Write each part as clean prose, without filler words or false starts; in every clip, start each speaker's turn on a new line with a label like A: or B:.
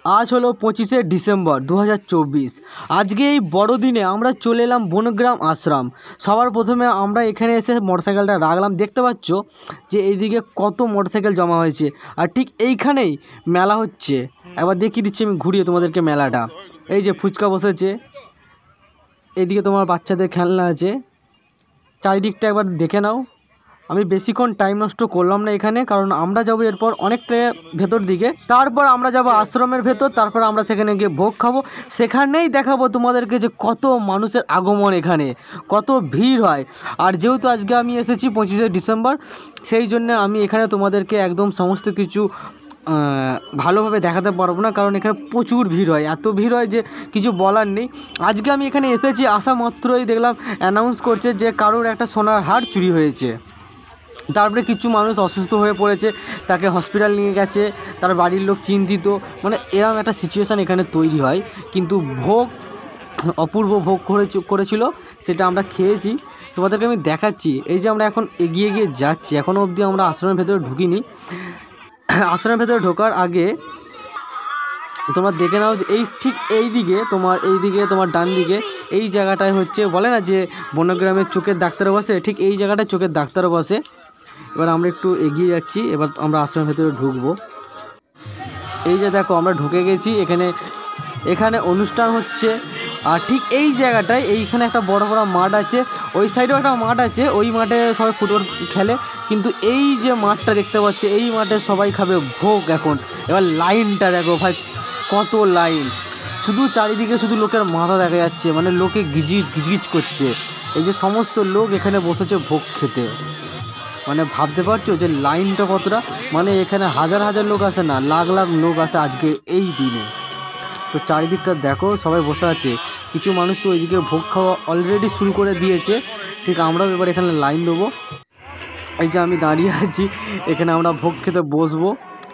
A: আজ হলো 25শে ডিসেম্বর 2024। আজকে এই বড়দিনে আমরা চলে এলাম বনগ্রাম আশ্রম। সবার প্রথমে আমরা এখানে এসে মোটরসাইকেলটা রাখলাম। দেখতে পাচ্ছ যে এইদিকে কত মোটরসাইকেল জমা হয়েছে, আর ঠিক এইখানেই মেলা হচ্ছে। একবার দেখিয়ে দিচ্ছি আমি ঘুরিয়ে তোমাদেরকে মেলাটা। এই যে ফুচকা বসেছে, এইদিকে তোমার বাচ্চাদের খেলনা আছে, চারিদিকটা একবার দেখে নাও। আমি বেশিক্ষণ টাইম নষ্ট করলাম না এখানে, কারণ আমরা যাব এরপর অনেকটা ভেতর দিকে, তারপর আমরা যাব আশ্রমের ভেতর, তারপর আমরা সেখানে গিয়ে ভোগ খাবো। সেখানেই দেখাবো তোমাদেরকে যে কত মানুষের আগমন, এখানে কত ভিড় হয়। আর যেহেতু আজকে আমি এসেছি 25শে ডিসেম্বর, সেই জন্য আমি এখানে তোমাদেরকে একদম সমস্ত কিছু ভালোভাবে দেখাতে পারবো না, কারণ এখানে প্রচুর ভিড় হয়, এত ভিড় হয় যে কিছু বলার নেই। আজকে আমি এখানে এসেছি, আসা মাত্রই দেখলাম অ্যানাউন্স করছে যে কারোর একটা সোনার হার চুরি হয়েছে। তারপরে কিছু মানুষ অসুস্থ হয়ে পড়েছে, তাকে হসপিটাল নিয়ে গেছে, তার বাড়ির লোক চিন্তিত, মানে এরকম একটা সিচুয়েশান এখানে তৈরি হয়। কিন্তু ভোগ অপূর্ব ভোগ করেছিল, সেটা আমরা খেয়েছি, তোমাদেরকে আমি দেখাচ্ছি। এই যে আমরা এখন এগিয়ে গিয়ে যাচ্ছি, এখনও অবধি আমরা আশ্রমের ভেতরে ঢুকিনি। আশ্রমের ভেতরে ঢোকার আগে তোমরা দেখে নাও যে ঠিক এইদিকে তোমার ডান দিকে এই জায়গাটায় হচ্ছে, বলে না যে বনগ্রামের চোখের ডাক্তারও বসে, ঠিক এই জায়গাটায় চোখের ডাক্তারও বসে। এবার আমরা একটু এগিয়ে যাচ্ছি, এবার আমরা আশ্রমের ভেতরে ঢুকবো। এই যে দেখো আমরা ঢুকে গেছি, এখানে অনুষ্ঠান হচ্ছে। আর ঠিক এই জায়গাটায় এইখানে একটা বড় মাঠ আছে, ওই সাইডেও একটা মাঠ আছে, ওই মাঠে সবাই ফুটবল খেলে। কিন্তু এই যে মাঠটা দেখতে পাচ্ছে, এই মাঠে সবাই খাবে ভোগ এখন। এবার লাইনটা দেখো ভাই, কত লাইন, শুধু চারিদিকে শুধু লোকের মাথা দেখা যাচ্ছে, মানে লোকে গিজগিজ করছে। এই যে সমস্ত লোক এখানে বসেছে ভোগ খেতে, মানে ভাবতে পারছো যে লাইনটা কতটা, মানে এখানে হাজার হাজার লোক আসে না, লাখ লাখ লোক আসে আজকে এই দিনে। তো চারিদিকটা দেখো সবাই বসে আছে, কিছু মানুষ তো ওইদিকে ভোগ খাওয়া অলরেডি শুরু করে দিয়েছে। ঠিক আমরাও এবার এখানে লাইন দেবো। এই যে আমি দাঁড়িয়ে আছি, এখানে আমরা ভোগ খেতে বসবো।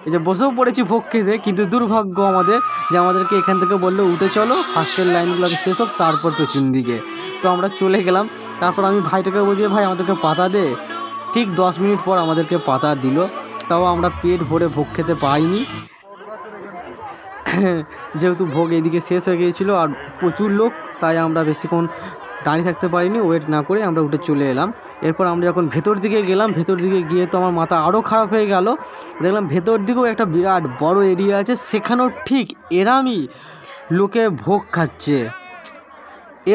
A: এই যে বসেও পড়েছি ভোগ খেতে, কিন্তু দুর্ভাগ্য আমাদের যে আমাদেরকে এখান থেকে বললো উঠে চলো, ফার্স্টের লাইনগুলোকে শেষ হোক, তারপর পেছন দিকে। তো আমরা চলে গেলাম। তারপর আমি ভাইটাকে বলছি, ভাই আমাদেরকে পাতা দে। ঠিক 10 মিনিট পর আমাদেরকে পাতা দিল, তাও আমরা পেট ভরে ভোগ খেতে পাইনি, যেহেতু ভোগ এইদিকে শেষ হয়ে গিয়েছিলো আর প্রচুর লোক, তাই আমরা বেশিক্ষণ দাঁড়িয়ে থাকতে পারিনি, ওয়েট না করে আমরা উঠে চলে এলাম। এরপর আমরা যখন ভেতর দিকে গেলাম, ভেতর দিকে গিয়ে তো আমার মাথা আরও খারাপ হয়ে গেল। দেখলাম ভেতর দিকেও একটা বিরাট বড় এরিয়া আছে, সেখানেও ঠিক এরামই লোকে ভোগ খাচ্ছে।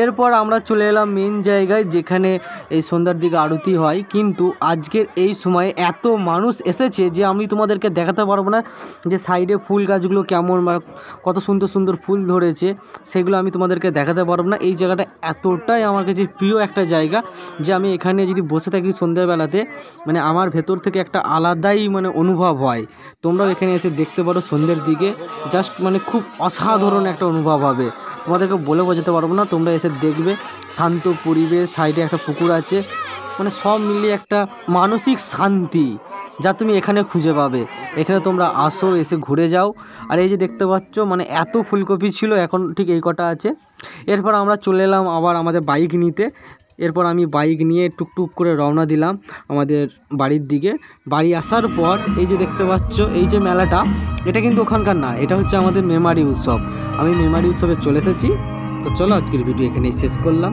A: এরপর আমরা চলে এলাম মেন জায়গায়, যেখানে এই সন্ধ্যার দিকে আরতি হয়। কিন্তু আজকের এই সময়ে এত মানুষ এসেছে যে আমি তোমাদেরকে দেখাতে পারবো না যে সাইডে ফুল গাছগুলো কেমন বা কত সুন্দর সুন্দর ফুল ধরেছে, সেগুলো আমি তোমাদেরকে দেখাতে পারবো না। এই জায়গাটা এতটাই আমার কাছে প্রিয় একটা জায়গা যে আমি এখানে যদি বসে থাকি সন্ধ্যাবেলাতে, মানে আমার ভেতর থেকে একটা আলাদাই মানে অনুভব হয়। তোমরাও এখানে এসে দেখতে পারো সন্ধ্যের দিকে, জাস্ট মানে খুব অসাধারণ একটা অনুভব হবে, তোমাদেরকে বলে বোঝাতে পারবো না। তোমরা এসে দেখবে, শান্ত পরিবেশ, সাইডে একটা পুকুর আছে, মানে সব মিলিয়ে একটা মানসিক শান্তি যা তুমি এখানে খুঁজে পাবে। এখানে তোমরা আসো, এসে ঘুরে যাও। আর এই যে দেখতে পাচ্ছ, মানে এত ফুলকপি ছিল, এখন ঠিক এই কটা আছে। এরপর আমরা চলে এলাম আবার আমাদের বাইক নিতে। এরপর আমি বাইক নিয়ে টুকটুক করে রওনা দিলাম আমাদের বাড়ির দিকে। বাড়ি আসার পর এই যে দেখতে পাচ্ছ, এই যে মেলাটা, এটা কিন্তু ওখানকার না, এটা হচ্ছে আমাদের মেমারি উৎসব। আমি মেমারি উৎসবে চলে এসেছি। তো চলো আজকের ভিডিও এখানেই শেষ করলাম।